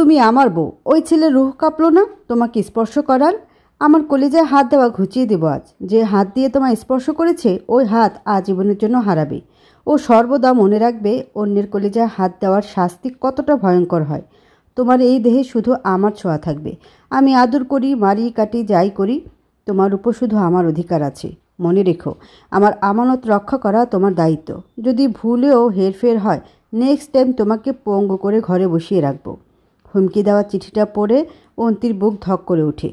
তুমি আমার বউ, ওই ছেলে রুহ কাঁপলো না তোমাকে স্পর্শ করার? আমার কলিজায় হাত দেওয়া ঘুচিয়ে দেব আজ। যে হাত দিয়ে তোমায় স্পর্শ করেছে ওই হাত আজীবনের জন্য হারাবে। ও সর্বদা মনে রাখবে অন্যের কলিজায় হাত দেওয়ার শাস্তি কতটা ভয়ঙ্কর হয়। তোমার এই দেহে শুধু আমার ছোঁয়া থাকবে। আমি আদর করি, মারি, কাটি, যাই করি, তোমার উপর শুধু আমার অধিকার আছে। মনে রেখো, আমার আমানত রক্ষা করা তোমার দায়িত্ব। যদি ভুলেও হেরফের হয়, নেক্সট টাইম তোমাকে পঙ্গু করে ঘরে বসিয়ে রাখবো। হুমকি দেওয়া চিঠিটা পড়ে অন্তির বুক ধক করে ওঠে।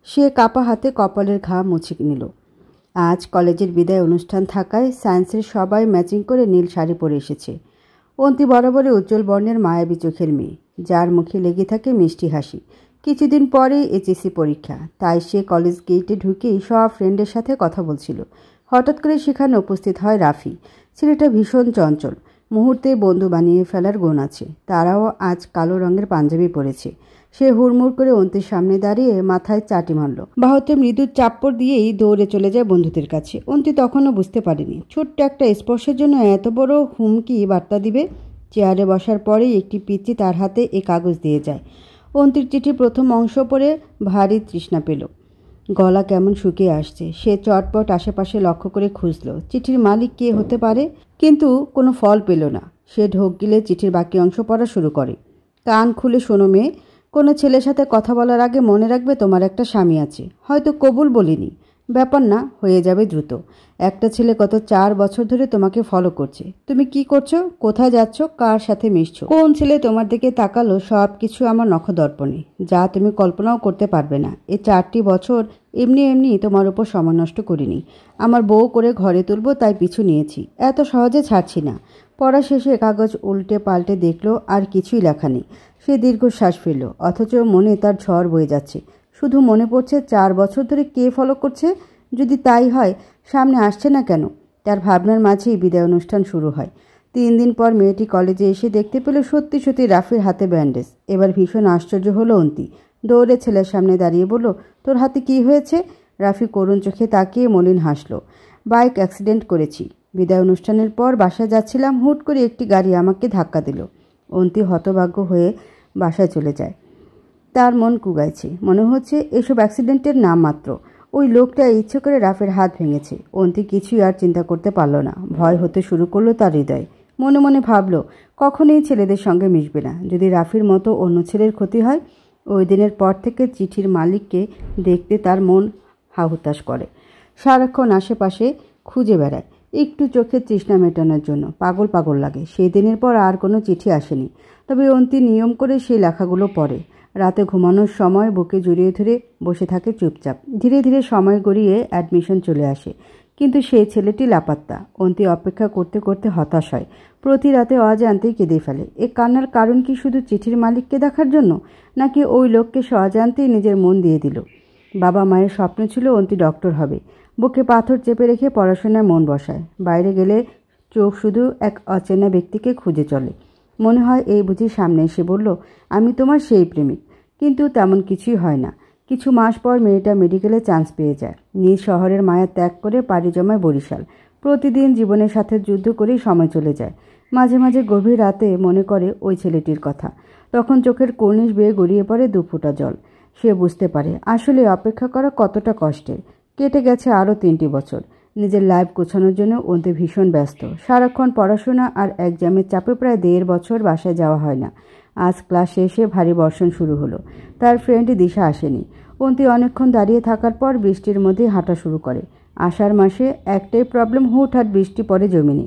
সে কাপা হাতে কপালের ঘাম মুছে নিল। আজ কলেজের বিদায় অনুষ্ঠান থাকায় সায়েন্সের সবাই ম্যাচিং করে নীল শাড়ি পরে এসেছে। অন্তি বরাবরই উজ্জ্বল বর্ণের মায়াবী চোখের মেয়ে, যার মুখে লেগে থাকে মিষ্টি হাসি। কিছুদিন পরে এইচএসসি পরীক্ষা, তাই সে কলেজ গেটে ঢুকেই সব ফ্রেন্ডের সাথে কথা বলছিল। হঠাৎ করে সেখানে উপস্থিত হয় রাফি। ছেলেটা ভীষণ চঞ্চল, মুহূর্তে বন্ধু বানিয়ে ফেলার গুণ আছে। তারাও আজ কালো রঙের পাঞ্জাবি পরেছে। সে হুড়মুড় করে অন্তির সামনে দাঁড়িয়ে মাথায় চাটি মারল। বাহুতে মৃদু চাপ্পড় দিয়েই দৌড়ে চলে যায় বন্ধুদের কাছে। অন্তি তখনও বুঝতে পারেনি ছোট্ট একটা স্পর্শের জন্য এত বড় হুমকি বার্তা দিবে। চেয়ারে বসার পরেই একটি পিচ্চি তার হাতে এ কাগজ দিয়ে যায়। অন্তির চিঠি প্রথম অংশ পড়ে ভারী তৃষ্ণা পেল। গলা কেমন শুকিয়ে আসছে। সে চটপট আশেপাশে লক্ষ্য করে খুঁজল চিঠির মালিক কে হতে পারে, কিন্তু কোনো ফল পেল না। সে ঢোক গিলে চিঠির বাকি অংশ পড়া শুরু করে। কান খুলে শোনো মেয়ে, কোনো ছেলের সাথে কথা বলার আগে মনে রাখবে তোমার একটা স্বামী আছে। হয়তো কবুল বলিনি, ব্যাপার না, হয়ে যাবে দ্রুত। একটা ছেলে গত 4 বছর ধরে তোমাকে ফলো করছে। তুমি কি করছো, কোথায় যাচ্ছ, কার সাথে মিশছো, কোন ছেলে তোমার দিকে তাকালো, সব কিছু আমার নখদর্পণে, যা তুমি কল্পনাও করতে পারবে না। এই 4টি বছর এমনি এমনি তোমার উপর সময় নষ্ট করিনি। আমার বউ করে ঘরে তুলবো তাই পিছু নিয়েছি, এত সহজে ছাড়ছি না। পড়া শেষে কাগজ উল্টে পাল্টে দেখলো আর কিছুই লেখা নেই। সে দীর্ঘশ্বাস ফেলল, অথচ মনে তার ঝড় বয়ে যাচ্ছে। শুধু মনে পড়ছে 4 বছর ধরে কে ফলো করছে। যদি তাই হয়, সামনে আসছে না কেন? তার ভাবনার মাঝেই বিদায় অনুষ্ঠান শুরু হয়। 3 দিন পর মেয়েটি কলেজে এসে দেখতে পেল সত্যি সত্যি রাফির হাতে ব্যান্ডেজ। এবার ভীষণ আশ্চর্য হলো অন্তি। দৌড়ে ছেলের সামনে দাঁড়িয়ে বলল, তোর হাতে কি হয়েছে? রাফি করুণ চোখে তাকিয়ে মলিন হাসল। বাইক অ্যাক্সিডেন্ট করেছি। বিদায় অনুষ্ঠানের পর বাসায় যাচ্ছিলাম, হুট করে একটি গাড়ি আমাকে ধাক্কা দিল। অন্তি হতভাগ্য হয়ে বাসায় চলে যায়। তার মন কুগাইছে। মনে হচ্ছে এসব অ্যাক্সিডেন্টের নাম মাত্র। ওই লোকটা ইচ্ছে করে রাফের হাত ভেঙেছে। অন্তি কিছুই আর চিন্তা করতে পারল না। ভয় হতে শুরু করলো তার হৃদয়ে। মনে মনে ভাবল, কখনোই ছেলেদের সঙ্গে মিশবে না। যদি রাফির মতো অন্য ছেলের ক্ষতি হয়। ওই দিনের পর থেকে চিঠির মালিককে দেখতে তার মন হাহুতাশ করে। সারাক্ষণ আশেপাশে খুঁজে বেড়ায়, একটু চোখের তৃষ্ণা মেটানোর জন্য। পাগল পাগল লাগে। সেই দিনের পর আর কোনো চিঠি আসেনি। তবে অন্তি নিয়ম করে সেই লেখাগুলো পড়ে। রাতে ঘুমানোর সময় বুকে জড়িয়ে ধরে বসে থাকে চুপচাপ। ধীরে ধীরে সময় গড়িয়ে অ্যাডমিশন চলে আসে, কিন্তু সেই ছেলেটি লাপাত্তা। অন্তি অপেক্ষা করতে করতে হতাশ হয়। প্রতি রাতে অজান্তেই কেঁদে ফেলে। এ কান্নার কারণ কি শুধু চিঠির মালিককে দেখার জন্য, নাকি ওই লোককে সে অজান্তেই নিজের মন দিয়ে দিল? বাবা মায়ের স্বপ্ন ছিল অন্তি ডক্টর হবে। বুকে পাথর চেপে রেখে পড়াশোনায় মন বসায়। বাইরে গেলে চোখ শুধু এক অচেনা ব্যক্তিকে খুঁজে চলে। মনে হয় এই বুঝি সামনে এসে বলল, আমি তোমার সেই প্রেমিক। কিন্তু তেমন কিছুই হয় না। কিছু মাস পর মেয়েটা মেডিকেলে চান্স পেয়ে যায়। নিজ শহরের মায়া ত্যাগ করে পাড়ি জমায় বরিশাল। প্রতিদিন জীবনের সাথে যুদ্ধ করেই সময় চলে যায়। মাঝে মাঝে গভীর রাতে মনে করে ওই ছেলেটির কথা। তখন চোখের কর্নিশ বেয়ে গড়িয়ে পড়ে 2 ফোঁটা জল। সে বুঝতে পারে আসলে অপেক্ষা করা কতটা কষ্টের। কেটে গেছে আরও 3টি বছর। নিজের লাইফ গোছানোর জন্য অন্তি ভীষণ ব্যস্ত। সারাক্ষণ পড়াশোনা আর এক্সামের চাপে প্রায় 1.5 বছর বাসায় যাওয়া হয় না। আজ ক্লাস শেষে ভারী বর্ষণ শুরু হলো। তার ফ্রেন্ড দিশা আসেনি। অন্তি অনেকক্ষণ দাঁড়িয়ে থাকার পর বৃষ্টির মধ্যে হাঁটা শুরু করে। আষাঢ় মাসে একটাই প্রবলেম, হুটহাট বৃষ্টি পড়ে জমিনে।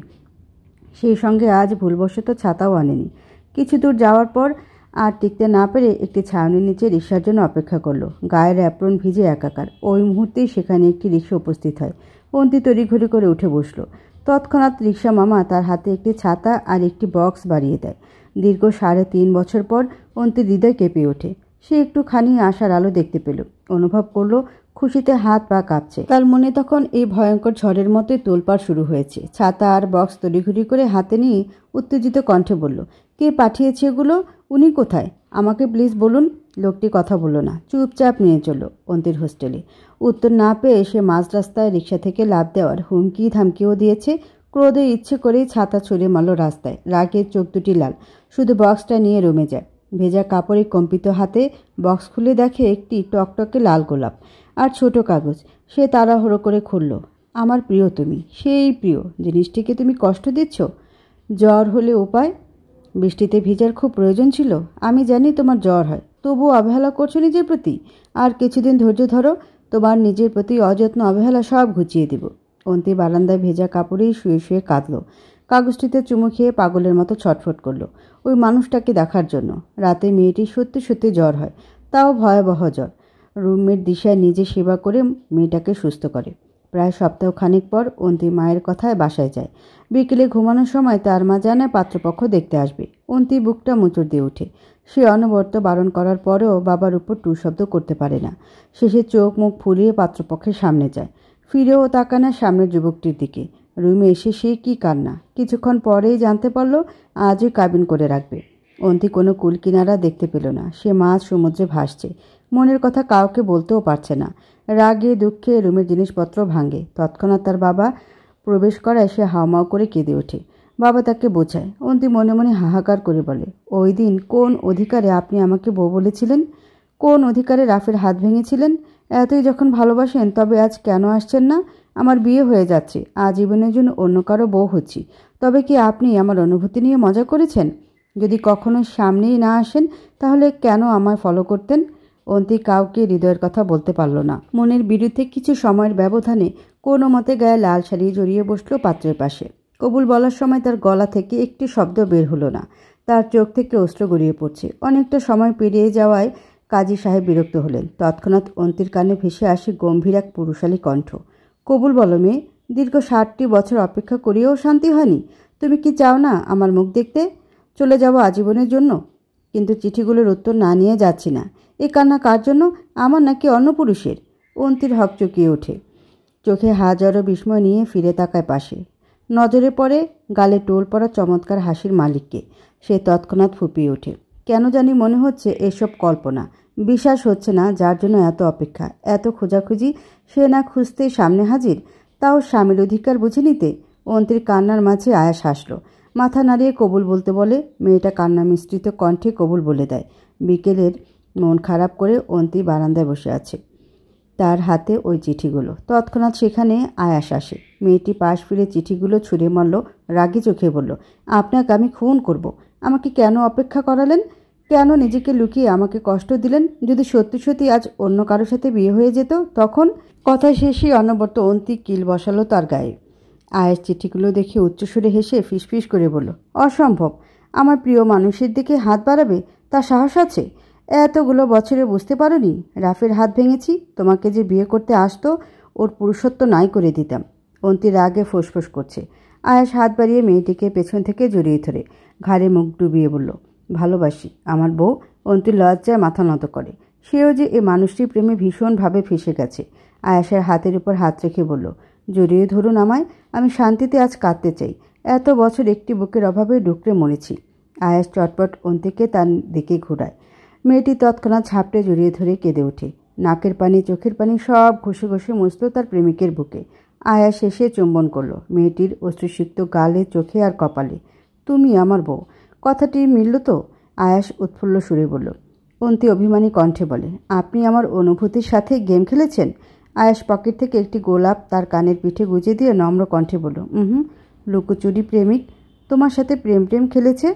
সেই সঙ্গে আজ ভুলবশত ছাতাও আনেনি। কিছু দূর যাওয়ার পর আর টিকতে না পেরে একটি ছাউনির নিচে রিকশার জন্য অপেক্ষা করলো। গায়ের অ্যাপ্রন ভিজে একাকার। ওই মুহূর্তেই সেখানে একটি রিকশা উপস্থিত হয়। অন্তি তড়িঘড়ি করে উঠে বসল। তৎক্ষণাৎ রিকশা মামা তার হাতে একটি ছাতা আর একটি বক্স বাড়িয়ে দেয়। দীর্ঘ 3.5 বছর পর অন্তির হৃদয় কেঁপে ওঠে। সে একটুখানি আশার আলো দেখতে পেল। অনুভব করল খুশিতে হাত পা কাঁপছে। তার মনে তখন এই ভয়ঙ্কর ঝড়ের মতো তোলপাড় শুরু হয়েছে। ছাতা আর বক্স তড়িঘড়ি করে হাতে নিয়ে উত্তেজিত কণ্ঠে বলল, কে পাঠিয়েছে এগুলো? উনি কোথায়? আমাকে প্লিজ বলুন। লোকটি কথা বলল না, চুপচাপ নিয়ে চলল অন্তির হোস্টেলে। উত্তর না পেয়ে সে মাঝ রাস্তায় রিকশা থেকে লাফ দেওয়ার হুমকি ধামকিও দিয়েছে। ক্রোধে ইচ্ছে করেই ছাতা ছুঁড়ে মারল রাস্তায়। রাগে চোখ দুটি লাল। শুধু বক্সটা নিয়ে রুমে যায়। ভেজা কাপড়ে কম্পিত হাতে বক্স খুলে দেখে একটি টকটকে লাল গোলাপ আর ছোট কাগজ। সে তাড়াহুড়ো করে খুলল। আমার প্রিয় তুমি, সেই প্রিয় জিনিসটিকে তুমি কষ্ট দিচ্ছ। জ্বর হলে উপায়? বৃষ্টিতে ভিজার খুব প্রয়োজন ছিল। আমি জানি তোমার জ্বর হয়, তবুও অবহেলা করছো নিজের প্রতি। আর কিছুদিন ধৈর্য ধরো, তোমার নিজের প্রতি অযত্ন অবহেলা সব ঘুচিয়ে দেব। অন্তি বারান্দায় ভেজা কাপড়েই শুয়ে শুয়ে কাঁদল। কাগজটিতে চুমু খেয়ে পাগলের মতো ছটফট করল ওই মানুষটাকে দেখার জন্য। রাতে মেয়েটি সত্যি সত্যি জ্বর হয়, তাও ভয়াবহ জ্বর। রুমমেট দিশায় নিজে সেবা করে মেয়েটাকে সুস্থ করে। প্রায় সপ্তাহখানেক পর অন্তি মায়ের কথায় বাসায় যায়। বিকেলে ঘুমানোর সময় তার মা জানায় পাত্রপক্ষ দেখতে আসবে। অন্তি বুকটা মোচড় দিয়ে ওঠে। সে অনবরত বারণ করার পরেও বাবার উপর টু শব্দ করতে পারে না। শেষে চোখ মুখ ফুলিয়ে পাত্রপক্ষের সামনে যায়। ফিরেও তাকায় না সামনের যুবকটির দিকে। রুমে এসে সে কি কান্না! কিছুক্ষণ পরেই জানতে পারল আজই কাবিন করে রাখবে। অন্তি কোনো কুল কিনারা দেখতে পেল না। সে মাছ সমুদ্রে ভাসছে, মনের কথা কাউকে বলতেও পারছে না। রাগে দুঃখে রুমের জিনিসপত্র ভাঙে। তৎক্ষণাৎ তার বাবা প্রবেশ করায় সে হাওমাও করে কেঁদে ওঠে। বাবা তাকে বোঝায়। অন্তি মনে মনে হাহাকার করে বলে, ওই দিন কোন অধিকারে আপনি আমাকে বউ বলেছিলেন? কোন অধিকারে রাফের হাত ভেঙেছিলেন? এতই যখন ভালোবাসেন তবে আজ কেন আসছেন না? আমার বিয়ে হয়ে যাচ্ছে, আজীবনের জন্য অন্য কারো বউ হচ্ছি। তবে কি আপনি আমার অনুভূতি নিয়ে মজা করেছেন? যদি কখনো সামনেই না আসেন তাহলে কেন আমায় ফলো করতেন? অন্তি কাউকে হৃদয়ের কথা বলতে পারল না। মনের বিরুদ্ধে কিছু সময়ের ব্যবধানে কোনো মতে গায়ে লাল শাড়ি জড়িয়ে বসল পাত্রের পাশে। কবুল বলার সময় তার গলা থেকে একটি শব্দ বের হলো না। তার চোখ থেকে অশ্রু গড়িয়ে পড়ছে। অনেকটা সময় পেরিয়ে যাওয়ায় কাজী সাহেব বিরক্ত হলেন। তৎক্ষণাৎ অন্তির কানে ভেসে আসে গম্ভীর এক পুরুষালী কণ্ঠ। কবুল বলো মেয়ে, দীর্ঘ 60টি বছর অপেক্ষা করিয়েও শান্তি হয়নি? তুমি কি চাও না আমার মুখ দেখতে? চলে যাব আজীবনের জন্য? কিন্তু চিঠিগুলোর উত্তর না নিয়ে যাচ্ছি না। এ কান্না কার জন্য, আমার নাকি অন্য পুরুষের? অন্তির হক চকিয়ে ওঠে। চোখে হাজারো বিস্ময় নিয়ে ফিরে তাকায় পাশে। নজরে পড়ে গালে টোল পড়া চমৎকার হাসির মালিককে। সে তৎক্ষণাৎ ফুপিয়ে ওঠে। কেন জানি মনে হচ্ছে এসব কল্পনা। বিশ্বাস হচ্ছে না যার জন্য এত অপেক্ষা, এত খোঁজাখুঁজি, সে না খুঁজতেই সামনে হাজির, তাও স্বামীর অধিকার বুঝে নিতে। অন্তির কান্নার মাঝে আয়াস হাসল। মাথা নাড়িয়ে কবুল বলতে বলে। মেয়েটা কান্না মিশ্রিত কণ্ঠে কবুল বলে দেয়। বিকেলের মন খারাপ করে অন্তি বারান্দায় বসে আছে, তার হাতে ওই চিঠিগুলো। তৎক্ষণাৎ সেখানে আয়াস আসে। মেয়েটি পাশ ফিরে চিঠিগুলো ছুঁড়ে মারল। রাগি চোখে বলল, আপনাকে আমি খুন করব। আমাকে কেন অপেক্ষা করালেন? কেন নিজেকে লুকিয়ে আমাকে কষ্ট দিলেন? যদি সত্যি সত্যি আজ অন্য কারোর সাথে বিয়ে হয়ে যেত তখন? কথা শেষে অনবরত অন্তি কিল বসালো তার গায়ে। আয়াস চিঠিগুলো দেখে উচ্চস্বরে হেসে ফিসফিস করে বলল, অসম্ভব! আমার প্রিয় মানুষের দিকে হাত বাড়াবে তার সাহস আছে? এতগুলো বছরে বুঝতে পারোনি রাফের হাত ভেঙেছি? তোমাকে যে বিয়ে করতে আসতো ওর পুরুষত্ব নাই করে দিতাম। অন্তি রাগে ফোঁসফোঁস করছে। আয়াস হাত বাড়িয়ে মেয়েটিকে পেছন থেকে জড়িয়ে ধরে ঘাড়ে মুখ ডুবিয়ে বলল, ভালোবাসি আমার বউ। অন্তি লজ্জায় মাথা নত করে। সেও যে এ মানুষটির প্রেমে ভীষণভাবে ফেঁসে গেছে। আয়াসের হাতের উপর হাত রেখে বলল, জড়িয়ে ধরুন আমায়, আমি শান্তিতে আজ কাঁদতে চাই। এত বছর একটি বুকের অভাবে ডুকরে মরেছি। আয়াস চটপট অন্তিকে তার দিকে ঘোরায়। মেয়েটি তৎক্ষণাৎ ঝাপটে জড়িয়ে ধরে কেঁদে ওঠে। নাকের পানি চোখের পানি সব ঘষে ঘষে মুছল তার প্রেমিকের বুকে। আয়াস শেষে চুম্বন করল মেয়েটির অশ্রুসিক্ত গালে, চোখে আর কপালে। তুমি আমার বউ, কথাটি মিলল তো? আয়াস উৎফুল্ল সুরে বলল। অন্তি অভিমানী কণ্ঠে বলে, আপনি আমার অনুভূতির সাথে গেম খেলেছেন? আয়াস পকেট থেকে একটি গোলাপ তার কানের পিঠে গুজে দিয়ে নম্র কণ্ঠে বলল, লুকোচুরি প্রেমিক, তোমার সাথে প্রেম খেলেছে।